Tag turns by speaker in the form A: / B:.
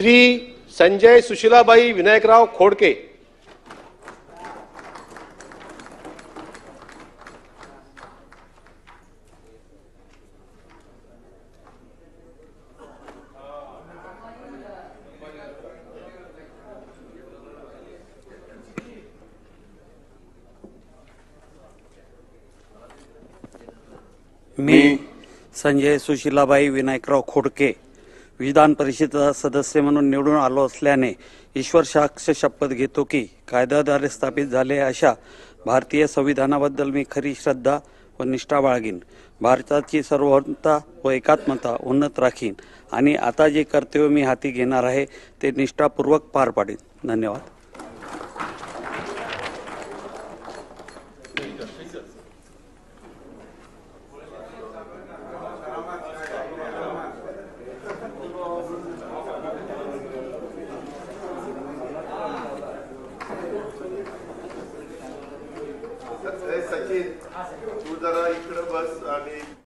A: श्री संजय सुशीलाबाई विनायकराव खोडके,
B: मी संजय सुशीलाबाई विनायकराव खोडके विधान परिषद सदस्य म्हणून निवडून आलो असल्याने ईश्वर साक्ष शपथ घेतो की कायद्याद्वारे स्थापित झाले अशा भारतीय संविधानाबद्दल मी खरी श्रद्धा व निष्ठा बाळगीन, भारताची सार्वभौमता व एकात्मता उन्नत राखीन आणि आता जे कर्तव्य मी हाती घेणार आहे ते निष्ठापूर्वक पार पाडीन. धन्यवाद.
C: सचिन